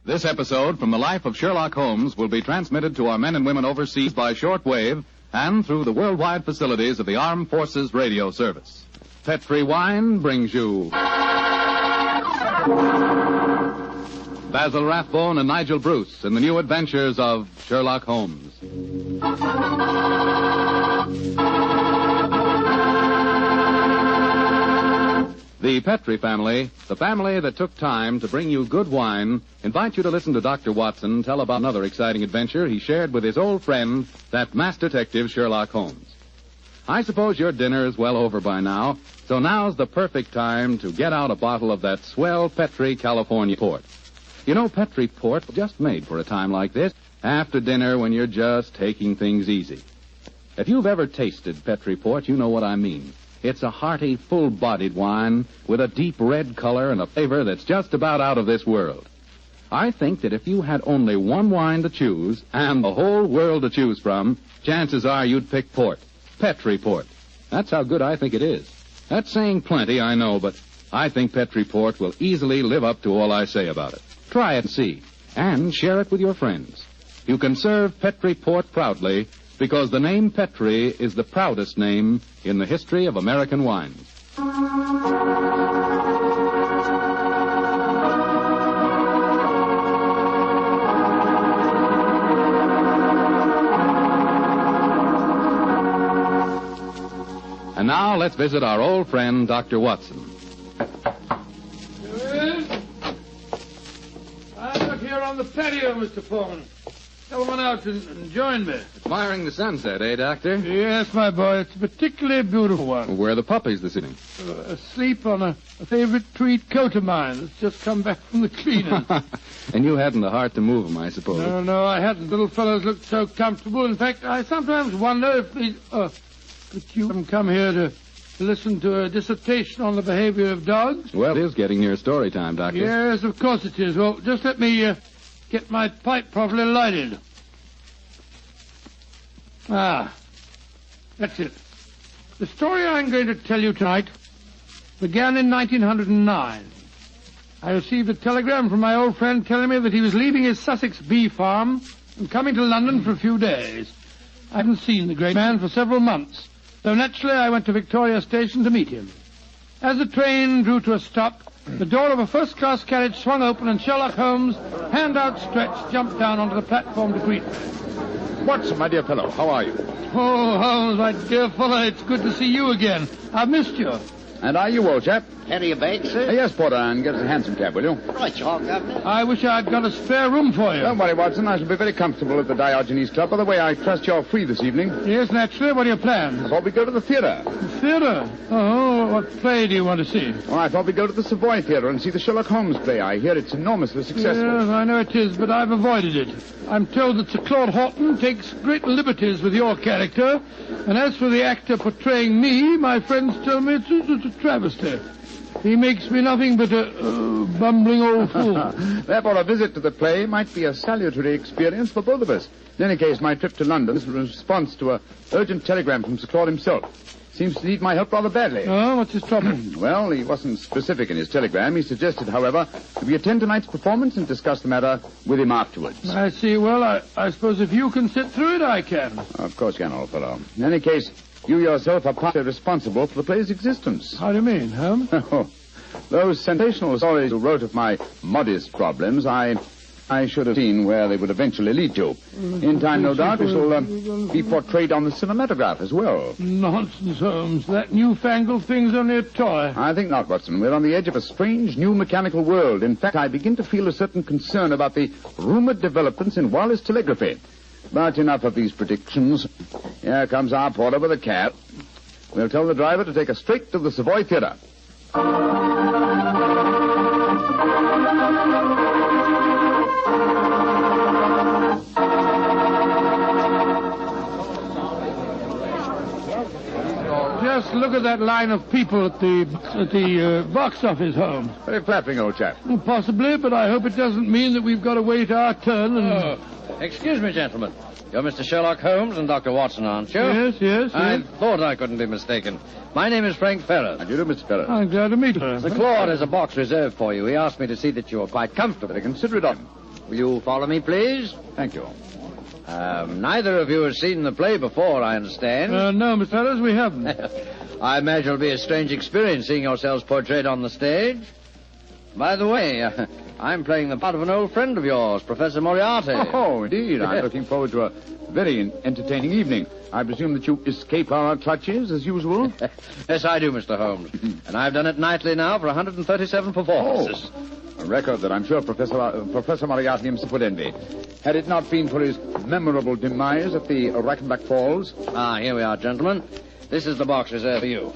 This episode from the life of Sherlock Holmes will be transmitted to our men and women overseas by shortwave and through the worldwide facilities of the Armed Forces Radio Service. Petri Wine brings you Basil Rathbone and Nigel Bruce in the new adventures of Sherlock Holmes. The Petri family, the family that took time to bring you good wine, invite you to listen to Dr. Watson tell about another exciting adventure he shared with his old friend, that master detective Sherlock Holmes. I suppose your dinner is well over by now, so now's the perfect time to get out a bottle of that swell Petri California port. You know, Petri port was just made for a time like this, after dinner when you're just taking things easy. If you've ever tasted Petri port, you know what I mean. It's a hearty, full-bodied wine with a deep red color and a flavor that's just about out of this world. I think that if you had only one wine to choose and the whole world to choose from, chances are you'd pick port. Petri port. That's how good I think it is. That's saying plenty, I know, but I think Petri port will easily live up to all I say about it. Try it and see, and share it with your friends. You can serve Petri port proudly, because the name Petri is the proudest name in the history of American wines. And now let's visit our old friend, Dr. Watson. I'm up here on the patio, Mr. Foreman. Come on out and join me. Admiring the sunset, eh, Doctor? Yes, my boy. It's a particularly beautiful one. Where are the puppies this evening? Asleep on a favorite tweed coat of mine that's just come back from the cleaners. And you hadn't the heart to move them, I suppose. No, I hadn't. Little fellows looked so comfortable. In fact, I sometimes wonder if these... But you haven't come here to listen to a dissertation on the behavior of dogs? Well, it is getting near story time, Doctor. Yes, of course it is. Well, just let me get my pipe properly lighted. That's it. The story I'm going to tell you tonight began in 1909. I received a telegram from my old friend telling me that he was leaving his Sussex bee farm and coming to London for a few days. I hadn't seen the great man for several months, so naturally I went to Victoria Station to meet him. As the train drew to a stop, the door of a first-class carriage swung open and Sherlock Holmes, hand outstretched, jumped down onto the platform to greet me. Watson, my dear fellow, how are you? Oh, Holmes, my dear fellow, it's good to see you again. I've missed you. And are you, old chap? Carry a bag, sir? Yes, Porter, and get us a hansom cab, will you? Right, you are, Governor. I wish I'd got a spare room for you. Don't worry, Watson. I shall be very comfortable at the Diogenes Club. By the way, I trust you're free this evening. Yes, naturally. What are your plans? I thought we'd go to the theatre. The theatre? Oh, what play do you want to see? Well, I thought we'd go to the Savoy Theatre and see the Sherlock Holmes play. I hear it's enormously successful. Yes, I know it is, but I've avoided it. I'm told that Sir Claude Horton takes great liberties with your character, and as for the actor portraying me, my friends tell me it's a travesty. He makes me nothing but a bumbling old fool. Therefore, a visit to the play might be a salutary experience for both of us. In any case, my trip to London is a response to an urgent telegram from Sir Claude himself. Seems to need my help rather badly. Oh, what's his trouble? Well, he wasn't specific in his telegram. He suggested, however, that we attend tonight's performance and discuss the matter with him afterwards. I see. Well, I suppose if you can sit through it, I can. Of course you can, old fellow. In any case, you yourself are partly responsible for the play's existence. How do you mean, Holmes? Oh, those sensational stories you wrote of my modest problems, I should have seen where they would eventually lead to. In time, no doubt, we shall be portrayed on the cinematograph as well. Nonsense, Holmes. That newfangled thing's only a toy. I think not, Watson. We're on the edge of a strange new mechanical world. In fact, I begin to feel a certain concern about the rumored developments in wireless telegraphy. But enough of these predictions. Here comes our porter with a cab. We'll tell the driver to take us straight to the Savoy Theatre. Just look at that line of people at the box office, Holmes. Very flattering, old chap. Possibly, but I hope it doesn't mean that we've got to wait our turn and... Excuse me, gentlemen. You're Mr. Sherlock Holmes and Dr. Watson, aren't you? Yes. I thought I couldn't be mistaken. My name is Frank Ferris. How do you do, Mr. Ferris? I'm glad to meet you. Sir Claude has a box reserved for you. He asked me to see that you are quite comfortable. Consider it on. Will you follow me, please? Thank you. Neither of you has seen the play before, I understand. No, Mr. Fellows, we haven't. I imagine it'll be a strange experience seeing yourselves portrayed on the stage. By the way, I'm playing the part of an old friend of yours, Professor Moriarty. Oh, indeed. I'm looking forward to a very entertaining evening. I presume that you escape our clutches, as usual? Yes, I do, Mr. Holmes. And I've done it nightly now for 137 performances. A record that I'm sure Professor Moriarty himself would envy. Had it not been for his memorable demise at the Reichenbach Falls. Here we are, gentlemen. This is the box reserved for you.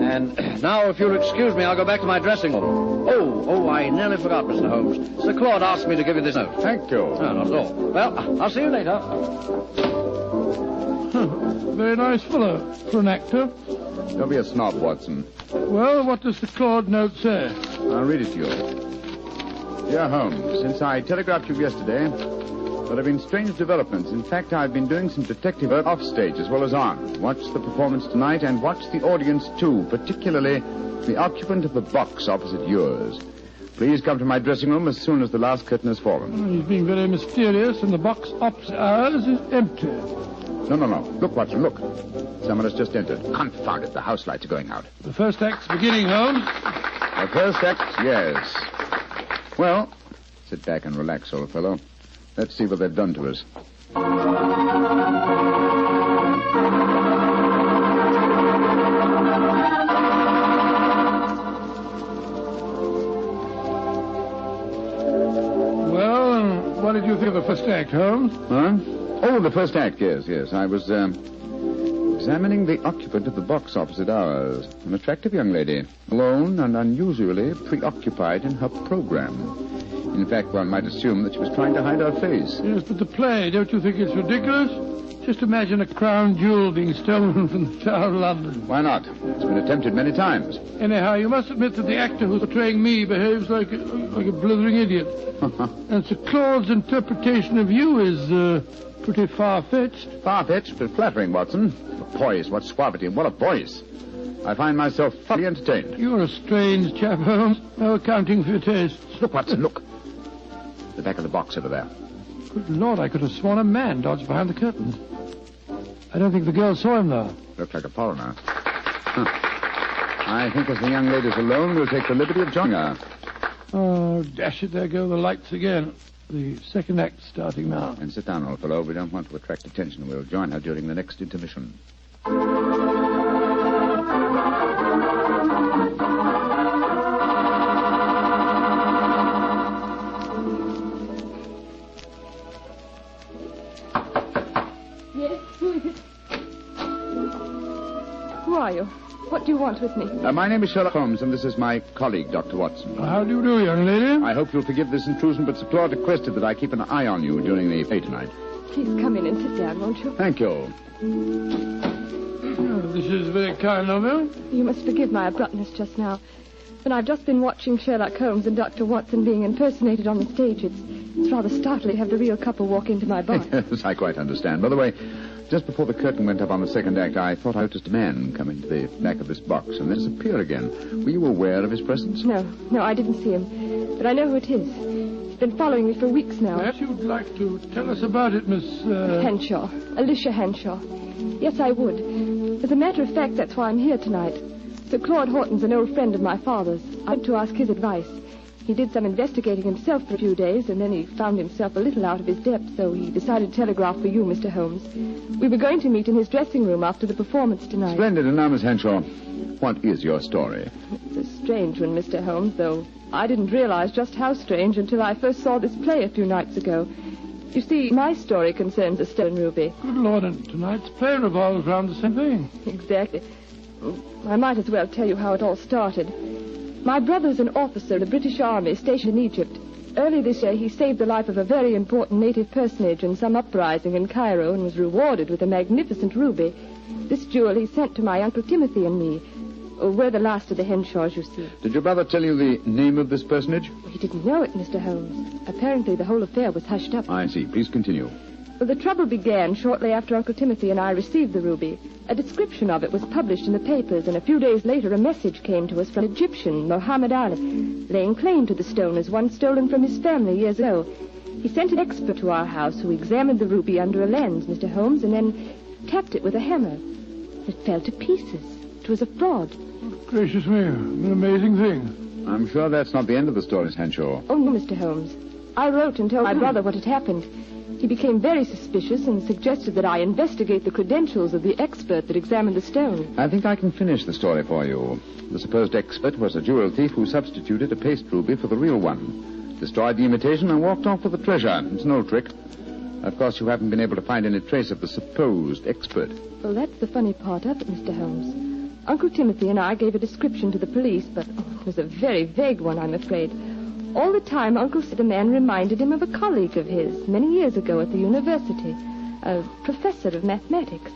And now, if you'll excuse me, I'll go back to my dressing room. Oh, I nearly forgot, Mr. Holmes. Sir Claude asked me to give you this note. Thank you. No, not at all. Well, I'll see you later. Very nice fellow for an actor. Don't be a snob, Watson. Well, what does the Claude note say? I'll read it to you. Dear Holmes, since I telegraphed you yesterday, there have been strange developments. In fact, I've been doing some detective work off stage as well as on. Watch the performance tonight and watch the audience, too, particularly the occupant of the box opposite yours. Please come to my dressing room as soon as the last curtain has fallen. He's being very mysterious, and the box opposite ours is empty. No. Look, Watson, look. Someone has just entered. Confound it, the house lights are going out. The first act's beginning, Holmes. The first act, yes. Well, sit back and relax, old fellow. Let's see what they've done to us. Well, what did you think of the first act, Holmes? Huh? Oh, the first act, yes. I was, examining the occupant of the box opposite ours. An attractive young lady, alone and unusually preoccupied in her program. In fact, one might assume that she was trying to hide her face. Yes, but the play, don't you think it's ridiculous? Just imagine a crown jewel being stolen from the Tower of London. Why not? It's been attempted many times. Anyhow, you must admit that the actor who's portraying me behaves like a blithering idiot. And Sir Claude's interpretation of you is pretty far-fetched. Far-fetched, but flattering, Watson. What poise, what suavity, what a voice. I find myself thoroughly entertained. You're a strange chap, Holmes. No accounting for your tastes. Look, Watson, look. The back of the box over there. Good Lord, I could have sworn a man dodged behind the curtains. I don't think the girl saw him, though. Looked like a foreigner. I think as the young lady's alone, we'll take the liberty of joining her. Oh, dash it, there go the lights again. The second act starting now. And sit down, old fellow. We don't want to attract attention. We'll join her during the next intermission. Who are you? What do you want with me? My name is Sherlock Holmes, and this is my colleague, Dr. Watson. How do you do, young lady? I hope you'll forgive this intrusion, but Sir Claude requested that I keep an eye on you during the play tonight. Please come in and sit down, won't you? Thank you. Oh, this is very kind of you. You must forgive my abruptness just now. When I've just been watching Sherlock Holmes and Dr. Watson being impersonated on the stage, it's rather startling to have the real couple walk into my box. Yes, I quite understand. By the way, just before the curtain went up on the second act, I thought I noticed a man come into the back of this box and then disappear again. Were you aware of his presence? No, I didn't see him. But I know who it is. He's been following me for weeks now. Perhaps you'd like to tell us about it, Miss... Henshaw. Alicia Henshaw. Yes, I would. As a matter of fact, that's why I'm here tonight. Sir Claude Horton's an old friend of my father's. I went to ask his advice. He did some investigating himself for a few days, and then he found himself a little out of his depth, so he decided to telegraph for you, Mr. Holmes. We were going to meet in his dressing room after the performance tonight. Splendid. And now, Miss Henshaw, what is your story? It's a strange one, Mr. Holmes, though I didn't realize just how strange until I first saw this play a few nights ago. You see, my story concerns a stolen ruby. Good Lord, and tonight's play revolves around the same thing. Exactly. I might as well tell you how it all started. My brother's an officer in the British Army stationed in Egypt. Early this year, he saved the life of a very important native personage in some uprising in Cairo and was rewarded with a magnificent ruby. This jewel he sent to my Uncle Timothy and me. We're the last of the Henshaws, you see. Did your brother tell you the name of this personage? He didn't know it, Mr. Holmes. Apparently, the whole affair was hushed up. I see. Please continue. Well, the trouble began shortly after Uncle Timothy and I received the ruby. A description of it was published in the papers, and a few days later a message came to us from an Egyptian, Mohammed Ali, laying claim to the stone as one stolen from his family years ago. He sent an expert to our house who examined the ruby under a lens, Mr. Holmes, and then tapped it with a hammer. It fell to pieces. It was a fraud. Gracious me, an amazing thing. I'm sure that's not the end of the story, Miss Henshaw. Oh, no, Mr. Holmes. I wrote and told my brother what had happened. He became very suspicious and suggested that I investigate the credentials of the expert that examined the stone. I think I can finish the story for you. The supposed expert was a jewel thief who substituted a paste ruby for the real one, destroyed the imitation, and walked off with the treasure. It's an old trick. Of course, you haven't been able to find any trace of the supposed expert. Well, that's the funny part of it, Mr. Holmes. Uncle Timothy and I gave a description to the police, but it was a very vague one, I'm afraid. All the time, Uncle said the man reminded him of a colleague of his many years ago at the university, a professor of mathematics.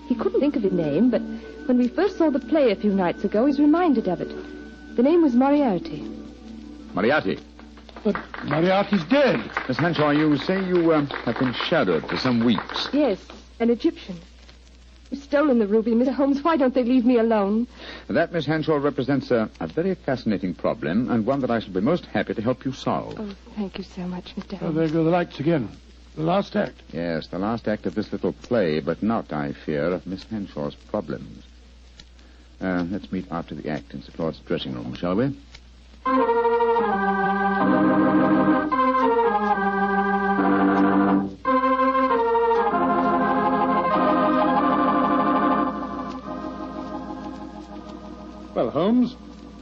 He couldn't think of his name, but when we first saw the play a few nights ago, he was reminded of it. The name was Moriarty. Moriarty? But Moriarty's dead. Miss Henshaw, you say you have been shadowed for some weeks. Yes, an Egyptian. You've stolen the ruby, Mr. Holmes. Why don't they leave me alone? That, Miss Henshaw, represents a very fascinating problem, and one that I shall be most happy to help you solve. Oh, thank you so much, Mr. Oh, Holmes. there go the lights again. The last act. Yes, the last act of this little play, but not, I fear, of Miss Henshaw's problems. Let's meet after the act in Sir Claude's dressing room, shall we? Well, Holmes,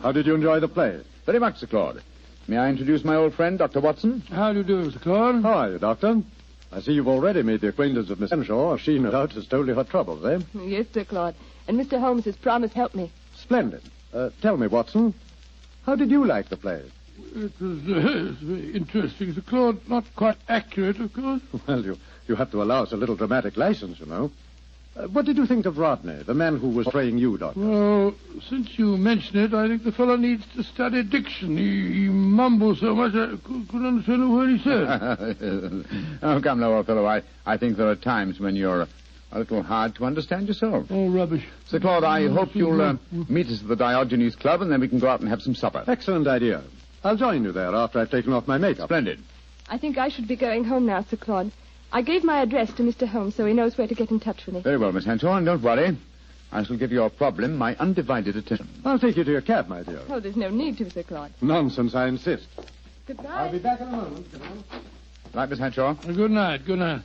how did you enjoy the play? Very much, Sir Claude. May I introduce my old friend, Dr. Watson? How do you do, Mr. Claude? How are you, Doctor? I see you've already made the acquaintance of Miss Henshaw. She, no doubt, has told you her troubles, eh? Yes, Sir Claude. And Mr. Holmes has promised to help me. Splendid. Tell me, Watson, how did you like the play? It was very interesting, Sir Claude. Not quite accurate, of course. Well, you have to allow us a little dramatic license, you know. What did you think of Rodney, the man who was portraying you, Doctor? Well, since you mention it, I think the fellow needs to study diction. He mumbles so much I couldn't understand a word he said. Oh, come now, old fellow. I think there are times when you're a little hard to understand yourself. Oh, rubbish. Sir Claude, I hope you'll meet us at the Diogenes Club, and then we can go out and have some supper. Excellent idea. I'll join you there after I've taken off my makeup. Splendid. I think I should be going home now, Sir Claude. I gave my address to Mr. Holmes so he knows where to get in touch with me. Very well, Miss Henshaw, and don't worry. I shall give your problem my undivided attention. I'll take you to your cab, my dear. Oh, there's no need to, Sir Claude. Nonsense, I insist. Goodbye. I'll be back in a moment. Right, Miss Henshaw? Good night, good night.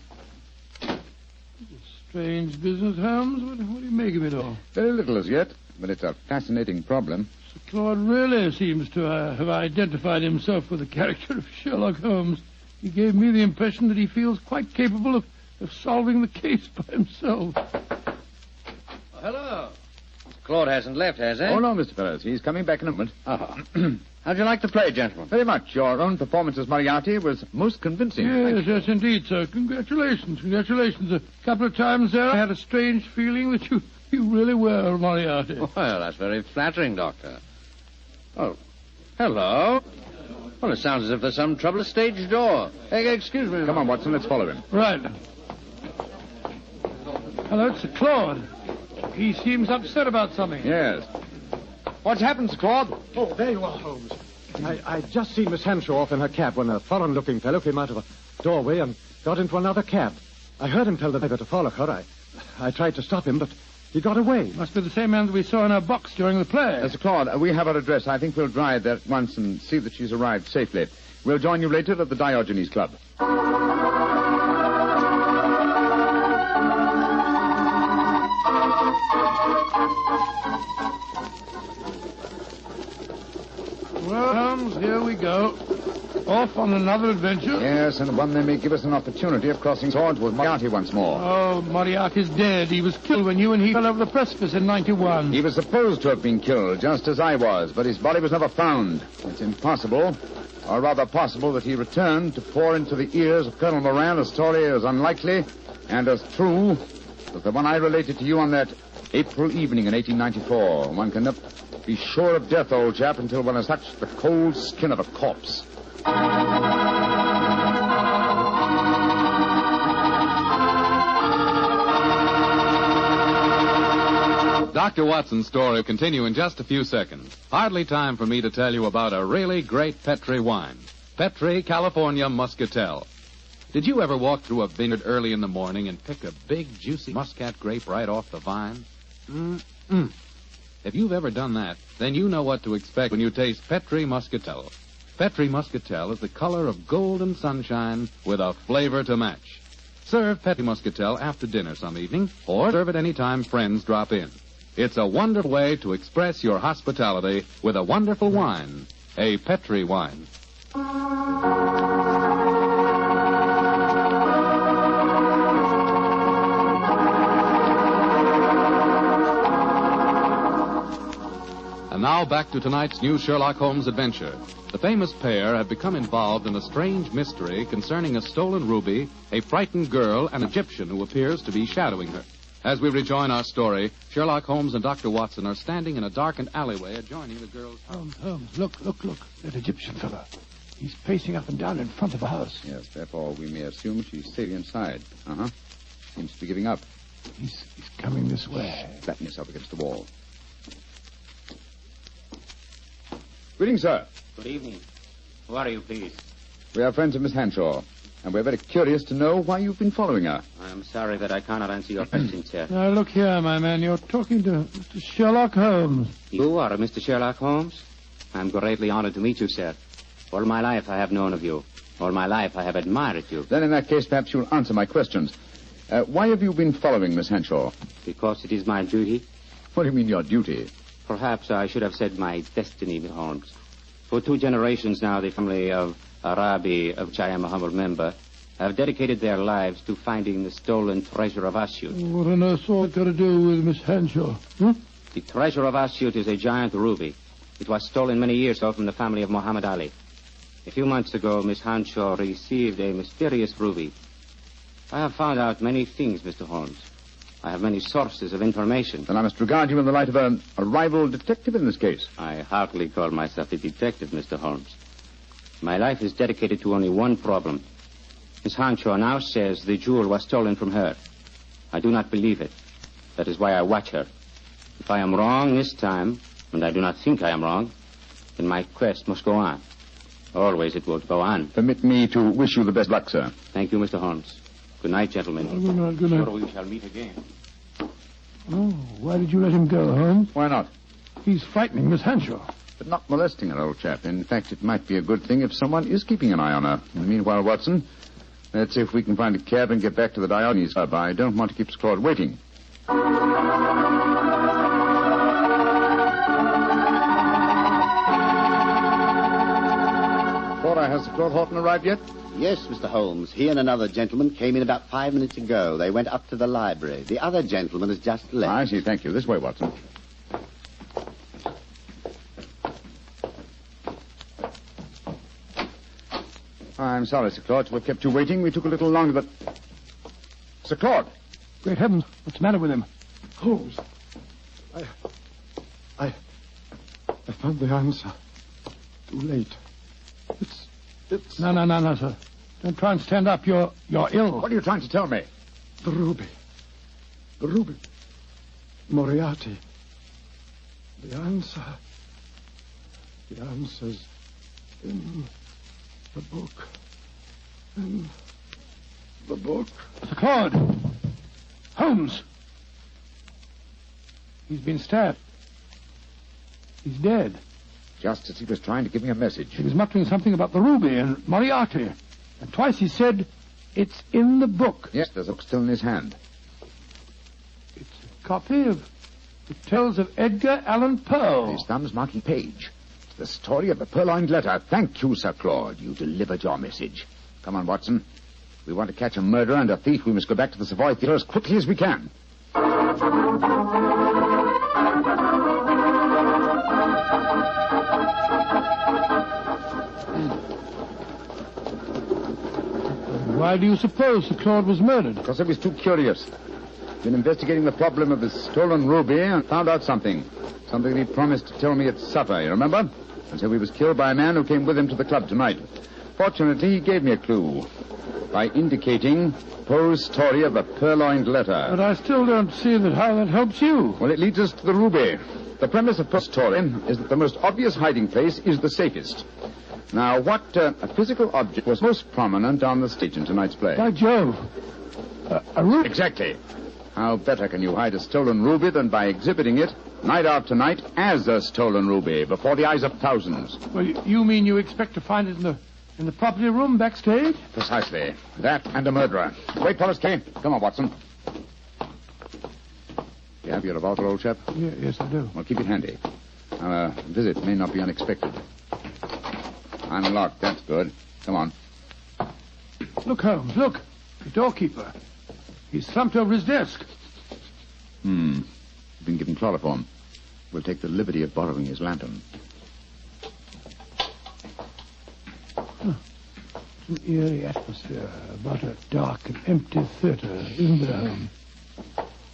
Strange business, Holmes. What do you make of it all? Very little as yet, but it's a fascinating problem. Sir Claude really seems to have identified himself with the character of Sherlock Holmes. He gave me the impression that he feels quite capable of solving the case by himself. Oh, hello. Claude hasn't left, has he? Oh, no, Mr. Ferris. He's coming back in a moment. Oh. How'd you like the play, gentlemen? Very much. Your own performance as Moriarty was most convincing. Yes, indeed, sir. Congratulations. A couple of times there, I had a strange feeling that you really were Moriarty. Well, that's very flattering, Doctor. Oh, hello. Well, it sounds as if there's some trouble at stage door. Hey, excuse me. Come on, Watson, let's follow him. Right. Hello, Sir Claude. He seems upset about something. Yes. What's happened, Sir Claude? Oh, there you are, Holmes. I'd just seen Miss Henshaw off in her cab when a foreign-looking fellow came out of a doorway and got into another cab. I heard him tell the driver to follow her. I tried to stop him, but he got away. Must be the same man that we saw in our box during the play. Sir Claude, we have her address. I think we'll drive there at once and see that she's arrived safely. We'll join you later at the Diogenes Club. Well, Holmes, here we go. Off on another adventure. Yes, and one that may give us an opportunity of crossing swords with Moriarty once more. Oh, Moriarty's dead. He was killed when you and he fell over the precipice in 91. He was supposed to have been killed, just as I was, but his body was never found. It's impossible, or rather possible, that he returned to pour into the ears of Colonel Moran a story as unlikely and as true as the one I related to you on that April evening in 1894. One can never be sure of death, old chap, until one has touched the cold skin of a corpse. Dr. Watson's story will continue in just a few seconds. Hardly time for me to tell you about a really great Petri wine. Petri California Muscatel. Did you ever walk through a vineyard early in the morning and pick a big, juicy muscat grape right off the vine? If you've ever done that, then you know what to expect when you taste Petri Muscatel. Petri Muscatel is the color of golden sunshine with a flavor to match. Serve Petri Muscatel after dinner some evening, or serve it any time friends drop in. It's a wonderful way to express your hospitality with a wonderful wine, a Petri wine. And now back to tonight's new Sherlock Holmes adventure. The famous pair have become involved in a strange mystery concerning a stolen ruby, a frightened girl, and an Egyptian who appears to be shadowing her. As we rejoin our story, Sherlock Holmes and Dr. Watson are standing in a darkened alleyway adjoining the girl's house. Holmes, look. That Egyptian fellow. He's pacing up and down in front of the house. Yes, therefore we may assume she's safe inside. Seems to be giving up. He's coming this way. Flatten yourself against the wall. Greetings, sir. Good evening. Who are you, please? We are friends of Miss Henshaw, and we're very curious to know why you've been following her. I'm sorry that I cannot answer your question, sir. Now, look here, my man. You're talking to Mr. Sherlock Holmes. You are Mr. Sherlock Holmes? I'm greatly honored to meet you, sir. All my life I have known of you. All my life I have admired you. Then in that case, perhaps you'll answer my questions. Why have you been following Miss Henshaw? Because it is my duty. What do you mean, your duty? Perhaps I should have said my destiny, Mr. Holmes. For 2 generations now, the family of Arabi, of which I am a humble member, have dedicated their lives to finding the stolen treasure of Ashuit. What on earth's all got to do with Miss Henshaw? The treasure of Ashuit is a giant ruby. It was stolen many years ago from the family of Muhammad Ali. A few months ago, Miss Henshaw received a mysterious ruby. I have found out many things, Mr. Holmes. I have many sources of information. Then I must regard you in the light of a rival detective in this case. I heartily call myself a detective, Mr. Holmes. My life is dedicated to only one problem. Miss Henshaw now says the jewel was stolen from her. I do not believe it. That is why I watch her. If I am wrong this time, and I do not think I am wrong, then my quest must go on. Always it will go on. Permit me to wish you the best luck, sir. Thank you, Mr. Holmes. Good night, gentlemen. Good night. Sure we shall meet again. Oh, why did you let him go, Holmes? Why not? He's frightening Miss Henshaw. But not molesting her, old chap. In fact, it might be a good thing if someone is keeping an eye on her. In the meanwhile, Watson, let's see if we can find a cab and get back to the Diogenes Club. I don't want to keep Sir Claude waiting. Flora, has Sir Claude Horton arrived yet? Yes, Mr. Holmes. He and another gentleman came in about 5 minutes ago. They went up to the library. The other gentleman has just left. I see. Thank you. This way, Watson. I'm sorry, Sir Claude, to have kept you waiting. We took a little longer, but... Sir Claude! Great heavens, what's the matter with him? Holmes, I found the answer. Too late. It's... No, sir. Don't try and stand up. You're ill. What are you trying to tell me? The ruby. Moriarty. The answer's in the book. Sir Claude! Holmes! He's been stabbed. He's dead. Just as he was trying to give me a message. He was muttering something about the ruby and Moriarty. And twice he said, it's in the book. Yes, there's a book still in his hand. It's a copy of The Tales of Edgar Allan Poe. His thumb's marking page. It's the story of the Purloined letter. Thank you, Sir Claude. You delivered your message. Come on, Watson. If we want to catch a murderer and a thief, we must go back to the Savoy Theatre as quickly as we can. Why do you suppose Sir Claude was murdered? Because I was too curious. Been investigating the problem of the stolen ruby and found out something. Something he promised to tell me at supper, you remember? And so he was killed by a man who came with him to the club tonight. Fortunately, he gave me a clue by indicating Poe's story of the Purloined letter. But I still don't see how that helps you. Well, it leads us to the ruby. The premise of Poe's story is that the most obvious hiding place is the safest. Now, what physical object was most prominent on the stage in tonight's play? By Jove. A ruby. Exactly. How better can you hide a stolen ruby than by exhibiting it night after night as a stolen ruby before the eyes of thousands? Well, you mean you expect to find it in the property room backstage? Precisely. That and a murderer. Wait, fellas, Kay. Come on, Watson. You have your revolver, old chap? Yes, I do. Well, keep it handy. Our visit may not be unexpected. Unlocked. That's good. Come on. Look, Holmes, look. The doorkeeper. He's slumped over his desk. He's been given chloroform. We'll take the liberty of borrowing his lantern. An eerie atmosphere about a dark and empty theater, isn't there, Holmes?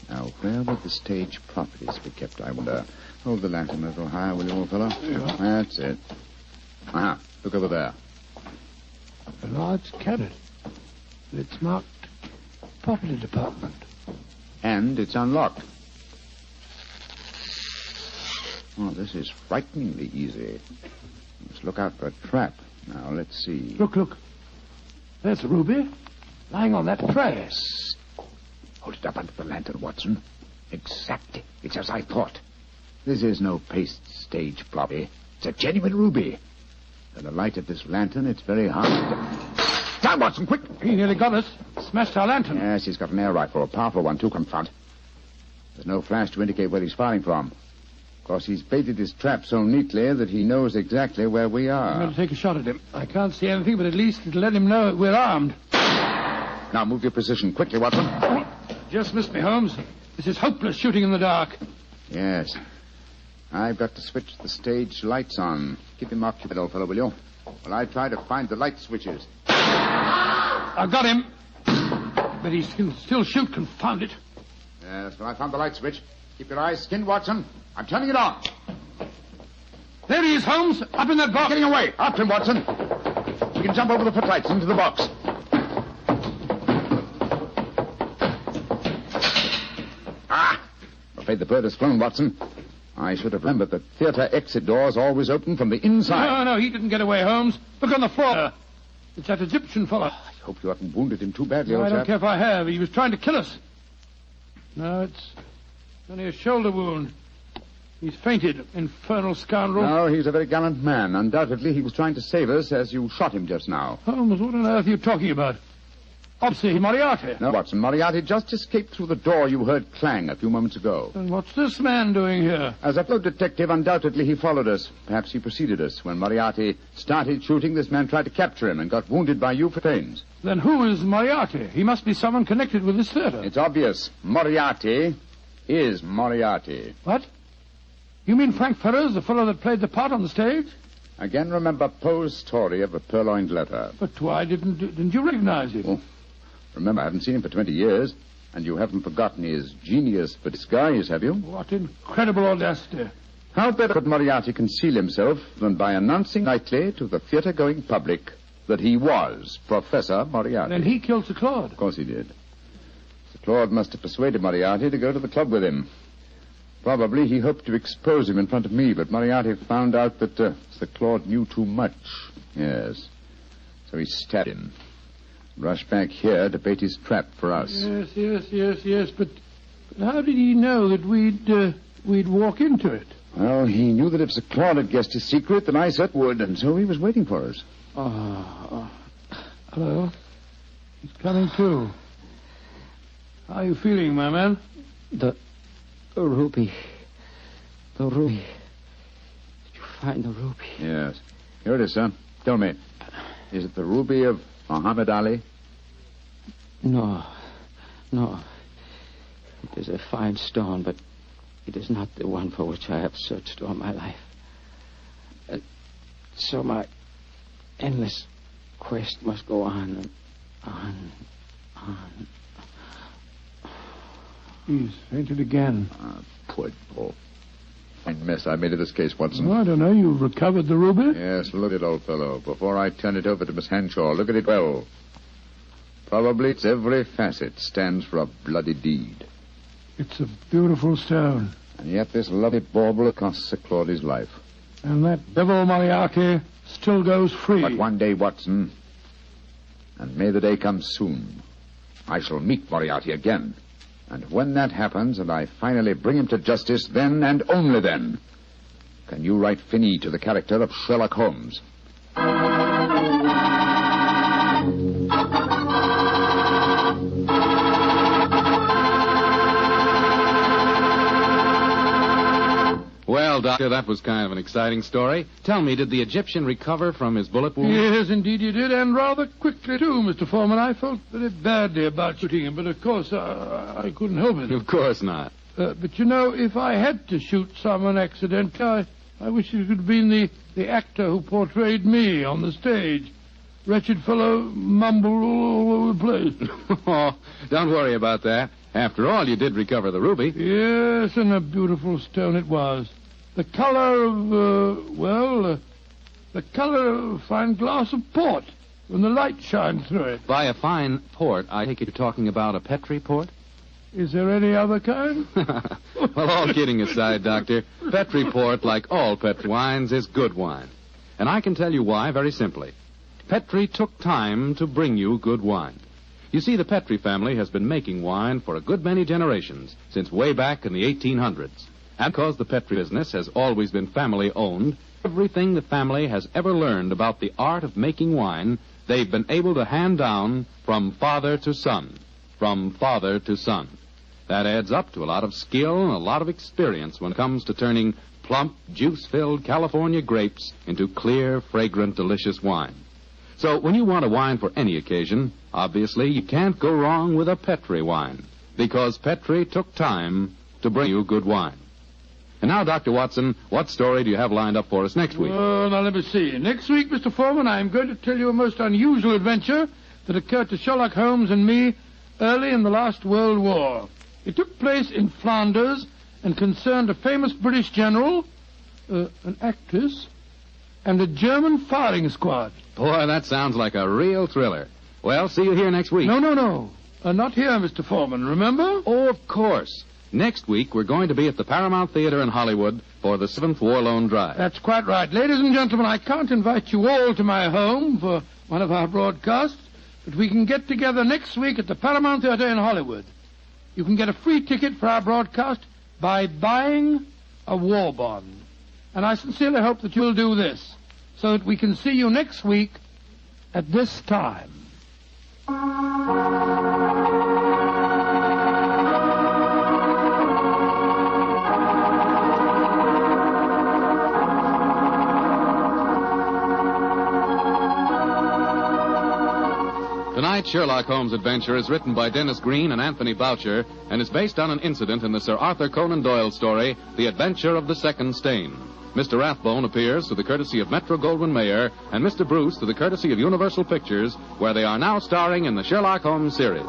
Now, where would the stage properties be kept, I wonder? Hold the lantern a little higher, will you, old fellow? Yeah. That's it. Aha, look over there. A large cabinet. It's marked Property Department. And it's unlocked. Oh, this is frighteningly easy. Let's look out for a trap. Now, let's see. Look. There's a ruby lying on that tray. Hold it up under the lantern, Watson. Exactly. It's as I thought. This is no paste stage floppy. It's a genuine ruby. By the light of this lantern, it's very hard to... Down, Watson, quick! He nearly got us. Smashed our lantern. Yes, he's got an air rifle, a powerful one, too, confront. There's no flash to indicate where he's firing from. Of course, he's baited his trap so neatly that he knows exactly where we I'm are. going to take a shot at him. I can't see anything, but at least it'll let him know we're armed. Now, move your position quickly, Watson. Just missed me, Holmes. This is hopeless shooting in the dark. Yes. I've got to switch the stage lights on. Keep him occupied, old fellow, will you? While I try to find the light switches. I've got him. But he can still shoot, confound it. Yes, well, I found the light switch. Keep your eyes skinned, Watson. I'm turning it on. There he is, Holmes, up in that box. Getting away. After him, Watson. We can jump over the footlights into the box. I'm afraid the bird has flown, Watson. I should have remembered that theater exit doors always open from the inside. No, he didn't get away, Holmes. Look on the floor. It's that Egyptian fellow. I hope you haven't wounded him too badly, No, old I chap. don't care if I have. He was trying to kill us. No, it's only a shoulder wound. He's fainted, infernal scoundrel. No, he's a very gallant man. Undoubtedly, he was trying to save us as you shot him just now. Holmes, what on earth are you talking about? Obviously, Moriarty. No, Watson, Moriarty just escaped through the door you heard clang a few moments ago. And what's this man doing here? As a fellow detective, undoubtedly he followed us. Perhaps he preceded us. When Moriarty started shooting, this man tried to capture him and got wounded by you for pains. Then who is Moriarty? He must be someone connected with this theater. It's obvious. Moriarty is Moriarty. What? You mean Frank Ferrers, the fellow that played the part on the stage? Again, remember Poe's story of the Purloined letter. But why didn't you recognize him? Oh, remember, I haven't seen him for 20 years, and you haven't forgotten his genius for disguise, have you? What incredible audacity. How better could Moriarty conceal himself than by announcing nightly to the theater-going public that he was Professor Moriarty? Then he killed Sir Claude. Of course he did. Sir Claude must have persuaded Moriarty to go to the club with him. Probably he hoped to expose him in front of me, but Moriarty found out that Sir Claude knew too much. Yes. So he stabbed him. Rushed back here to bait his trap for us. Yes. But how did he know that we'd walk into it? Well, he knew that if Sir Claude had guessed his secret, then I certainly would, and so he was waiting for us. Hello. He's coming too. How are you feeling, my man? The ruby. The ruby. Did you find the ruby? Yes. Here it is, sir. Tell me, is it the ruby of Muhammad Ali? No. It is a fine stone, but it is not the one for which I have searched all my life. So my endless quest must go on and on. He's fainted again. Poor Paul. fine mess I made of this case, Watson. Oh, I don't know. You've recovered the ruby? Yes, look at it, old fellow. Before I turn it over to Miss Henshaw, look at it well. Probably its every facet stands for a bloody deed. It's a beautiful stone. And yet this lovely bauble cost Sir Claude his life. And that devil Moriarty still goes free. But one day, Watson, and may the day come soon, I shall meet Moriarty again. And when that happens and I finally bring him to justice, then and only then can you write fini to the character of Sherlock Holmes. Well, Doctor, that was kind of an exciting story. Tell me, did the Egyptian recover from his bullet wound? Yes, indeed he did, and rather quickly, too, Mr. Foreman. I felt very badly about shooting him, but of course I couldn't help it. Of course not. But, you know, if I had to shoot someone accidentally, I wish it could have been the actor who portrayed me on the stage. Wretched fellow mumbled all over the place. Oh, don't worry about that. After all, you did recover the ruby. Yes, and a beautiful stone it was. The color of, the color of a fine glass of port when the light shines through it. By a fine port, I take it you're talking about a Petri port? Is there any other kind? Well, all kidding aside, Doctor, Petri port, like all Petri wines, is good wine. And I can tell you why very simply. Petri took time to bring you good wine. You see, the Petri family has been making wine for a good many generations, since way back in the 1800s. And because the Petri business has always been family-owned, everything the family has ever learned about the art of making wine, they've been able to hand down from father to son. From father to son. That adds up to a lot of skill and a lot of experience when it comes to turning plump, juice-filled California grapes into clear, fragrant, delicious wine. So when you want a wine for any occasion, obviously you can't go wrong with a Petri wine, because Petri took time to bring you good wine. And now, Dr. Watson, what story do you have lined up for us next week? Well, now let me see. Next week, Mr. Foreman, I'm going to tell you a most unusual adventure that occurred to Sherlock Holmes and me early in the last World War. It took place in Flanders and concerned a famous British general, an actress, and a German firing squad. Boy, that sounds like a real thriller. Well, see you here next week. No. Not here, Mr. Foreman, remember? Oh, of course. Next week, we're going to be at the Paramount Theater in Hollywood for the 7th War Loan Drive. That's quite right. Ladies and gentlemen, I can't invite you all to my home for one of our broadcasts, but we can get together next week at the Paramount Theater in Hollywood. You can get a free ticket for our broadcast by buying a war bond. And I sincerely hope that you'll do this, so that we can see you next week at this time. Tonight's Sherlock Holmes adventure is written by Dennis Green and Anthony Boucher and is based on an incident in the Sir Arthur Conan Doyle story, The Adventure of the Second Stain. Mr. Rathbone appears through the courtesy of Metro-Goldwyn-Mayer and Mr. Bruce through the courtesy of Universal Pictures, where they are now starring in the Sherlock Holmes series.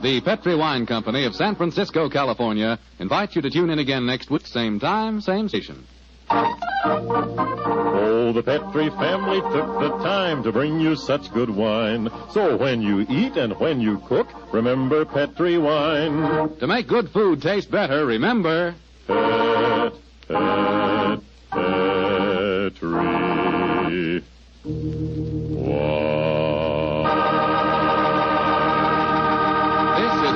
The Petri Wine Company of San Francisco, California, invites you to tune in again next week, same time, same station. Oh, the Petri family took the time to bring you such good wine. So when you eat and when you cook, remember Petri wine. To make good food taste better, remember... Petri.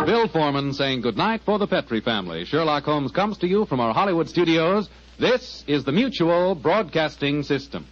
Bill Foreman saying goodnight for the Petri family. Sherlock Holmes comes to you from our Hollywood studios. This is the Mutual Broadcasting System.